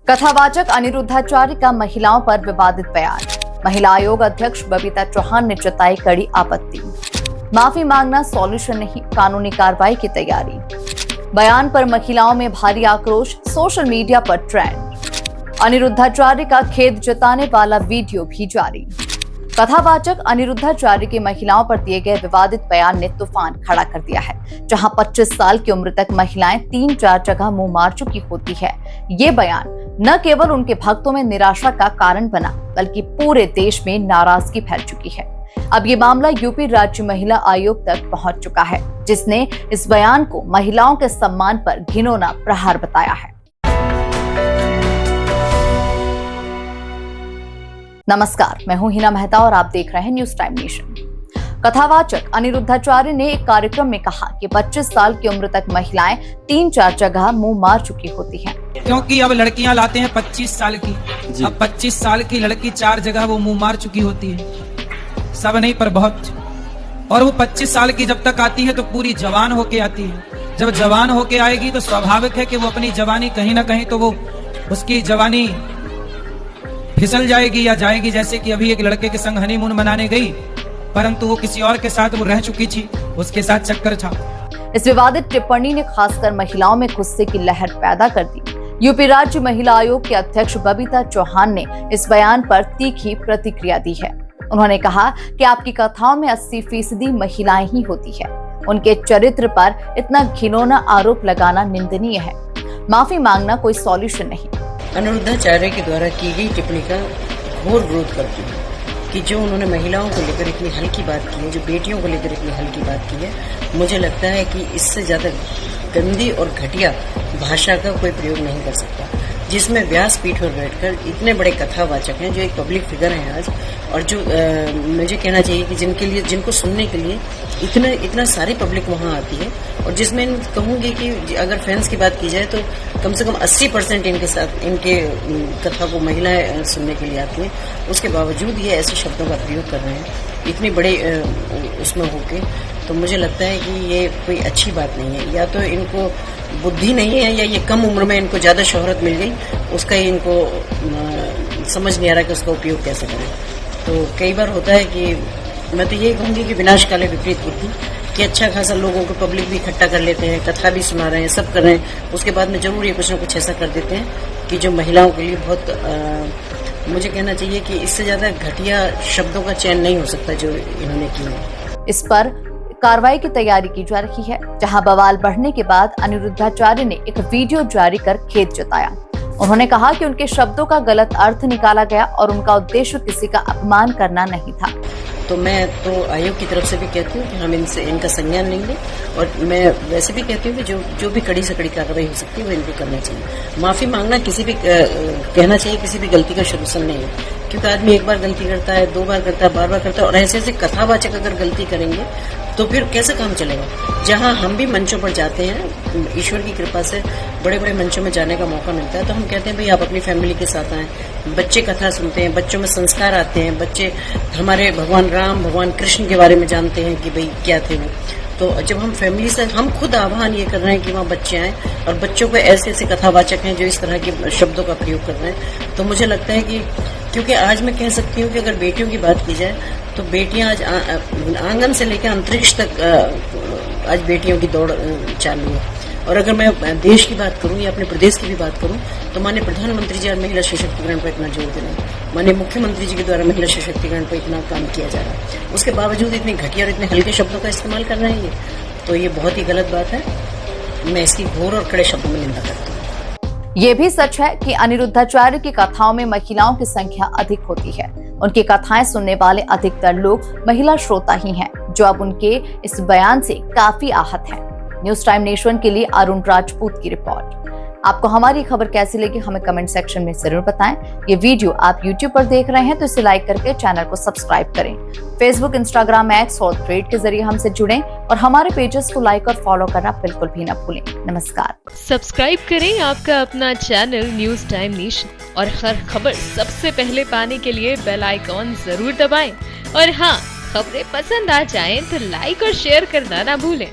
कथावाचक अनिरुद्धाचार्य का महिलाओं पर विवादित बयान। महिला आयोग अध्यक्ष बबीता चौहान ने जताई कड़ी आपत्ति। माफी मांगना सॉल्यूशन नहीं, कानूनी कार्रवाई की तैयारी। बयान पर महिलाओं में भारी आक्रोश, सोशल मीडिया पर ट्रेंड। अनिरुद्धाचार्य का खेद जताने वाला वीडियो भी जारी। कथावाचक अनिरुद्धाचार्य की महिलाओं पर दिए गए विवादित बयान ने तूफान खड़ा कर दिया है। जहां 25 साल की उम्र तक महिलाएं 3-4 जगह मुंह मार चुकी होती है। ये बयान न केवल उनके भक्तों में निराशा का कारण बना, बल्कि पूरे देश में नाराजगी फैल चुकी है। अब ये मामला यूपी राज्य महिला आयोग तक पहुंच चुका है, जिसने इस बयान को महिलाओं के सम्मान पर घिनौना प्रहार बताया है। नमस्कार, मैं हूं हिना मेहता और आप देख रहे हैं न्यूज टाइम नेशन। कथावाचक अनिरुद्धाचार्य ने एक कार्यक्रम में कहा कि 25 साल की उम्र तक महिलाएं 3-4 जगह मुंह मार चुकी होती हैं। क्योंकि अब लड़कियां लाते हैं 25 साल की, अब 25 साल की लड़की 4 जगह वो मुंह मार चुकी होती है, सब नहीं पर बहुत। और वो 25 साल की जब तक आती है तो पूरी जवान होके आती है। जब जवान होके आएगी तो स्वाभाविक है कि वो अपनी जवानी कहीं ना कहीं तो वो उसकी जवानी फिसल जाएगी या जाएगी। जैसे कि अभी एक लड़के के संग हनीमून मनाने गई, परंतु वो किसी और के साथ वो रह चुकी थी, उसके साथ चक्कर था। इस विवादित टिप्पणी ने खासकर महिलाओं में गुस्से की लहर पैदा कर दी। यूपी राज्य महिला आयोग के अध्यक्ष बबीता चौहान ने इस बयान पर तीखी प्रतिक्रिया दी है। उन्होंने कहा कि आपकी कथाओं में 80% महिलाएं ही होती है। उनके चरित्र पर इतना घिनौना आरोप लगाना निंदनीय है। माफी मांगना कोई सॉल्यूशन नहीं। अनिरुद्धाचार्य के द्वारा की गई टिप्पणी का घोर विरोध करती हूँ कि जो उन्होंने महिलाओं को लेकर इतनी हल्की बात की है, जो बेटियों को लेकर इतनी हल्की बात की है, मुझे लगता है कि इससे ज्यादा गंदी और घटिया भाषा का कोई प्रयोग नहीं कर सकता, जिसमें व्यासपीठ पर बैठकर इतने बड़े कथावाचक हैं जो एक पब्लिक फिगर हैं आज, और जो मुझे कहना चाहिए कि जिनको सुनने के लिए इतना सारी पब्लिक वहां आती है, और जिसमें कहूंगी कि अगर फैंस की बात की जाए तो कम से कम 80% इनके कथा को महिलाएं सुनने के लिए आती हैं। उसके बावजूद ये ऐसे शब्दों का प्रयोग कर रहे हैं इतने बड़े उसमें होके, तो मुझे लगता है कि ये कोई अच्छी बात नहीं है। या तो इनको बुद्धि नहीं है, या ये कम उम्र में इनको ज्यादा शोहरत मिल गई, उसका ही इनको समझ नहीं आ रहा कि उसका उपयोग कैसे करें। तो कई बार होता है कि मैं तो यही कहूंगी कि विनाश काले विपरीत बुद्धि, कि अच्छा खासा लोगों को पब्लिक भी इकट्ठा कर लेते हैं, कथा भी सुना रहे हैं, सब कर रहे हैं, उसके बाद में जरूर ये कुछ न कुछ ऐसा कर देते हैं कि जो महिलाओं के लिए बहुत मुझे कहना चाहिए कि इससे ज्यादा घटिया शब्दों का चयन नहीं हो सकता जो इन्होंने किया है। इस पर कार्रवाई की तैयारी की जा रही है। जहां बवाल बढ़ने के बाद अनिरुद्धाचार्य ने एक वीडियो जारी कर खेद जताया। उन्होंने कहा कि उनके शब्दों का गलत अर्थ निकाला गया और उनका उद्देश्य किसी का अपमान करना नहीं था। तो मैं तो आयोग की तरफ से भी कहती हूँ कि हम इनका संज्ञान लेंगे, और मैं वैसे भी कहती हूँ कि जो भी कड़ी से कड़ी कार्रवाई हो सकती है वो इनको करना चाहिए। माफी मांगना किसी भी कहना चाहिए किसी भी गलती का सलूशन नहीं है, क्योंकि आदमी एक बार गलती करता है, 2 बार करता है, बार करता है, और ऐसे कथावाचक अगर गलती करेंगे तो फिर कैसे काम चलेगा। जहां हम भी मंचों पर जाते हैं, ईश्वर की कृपा से बड़े बड़े मंचों में जाने का मौका मिलता है, तो हम कहते हैं भाई आप अपनी फैमिली के साथ आएं, बच्चे कथा सुनते हैं, बच्चों में संस्कार आते हैं, बच्चे हमारे भगवान राम, भगवान कृष्ण के बारे में जानते हैं कि भाई क्या थे वो। तो जब हम फैमिली से, हम खुद आह्वान ये कर रहे हैं कि वहाँ बच्चे आए, और बच्चों को ऐसे कथावाचक हैं जो इस तरह के शब्दों का प्रयोग कर रहे हैं, तो मुझे लगता है कि क्योंकि आज मैं कह सकती हूँ कि अगर बेटियों की बात की जाए तो बेटियां आज आंगन से लेकर अंतरिक्ष तक आज बेटियों की दौड़ चालू है। और अगर मैं देश की बात करूं या अपने प्रदेश की भी बात करूं तो माननीय प्रधानमंत्री जी आज महिला सशक्तिकरण पर इतना जोर दे रहे हैं, माननीय मुख्यमंत्री जी के द्वारा महिला सशक्तिकरण पर इतना काम किया जा रहा है, उसके बावजूद इतने घटिया और इतने हल्के शब्दों का इस्तेमाल कर रहे हैं तो ये बहुत ही गलत बात है। मैं इसकी घोर और कड़े शब्दों में निंदा करती हूँ। ये भी सच है कि अनिरुद्धाचार्य की कथाओं में महिलाओं की संख्या अधिक होती है। उनकी कथाएं सुनने वाले अधिकतर लोग महिला श्रोता ही हैं, जो अब उनके इस बयान से काफी आहत हैं। न्यूज टाइम नेशन के लिए अरुण राजपूत की रिपोर्ट। आपको हमारी खबर कैसी लगी हमें कमेंट सेक्शन में जरूर बताएं। ये वीडियो आप YouTube पर देख रहे हैं तो इसे लाइक करके चैनल को सब्सक्राइब करें। फेसबुक, इंस्टाग्राम, एक्स और थ्रेड के जरिए हमसे जुड़ें और हमारे पेजेस को लाइक और फॉलो करना बिल्कुल भी न भूलें। नमस्कार। सब्सक्राइब करें आपका अपना चैनल न्यूज टाइम नेशन, और हर खबर सबसे पहले पाने के लिए बेल आइकॉन जरूर दबाएं। और हाँ, खबरें पसंद आ जाएं तो लाइक और शेयर करना ना भूलें।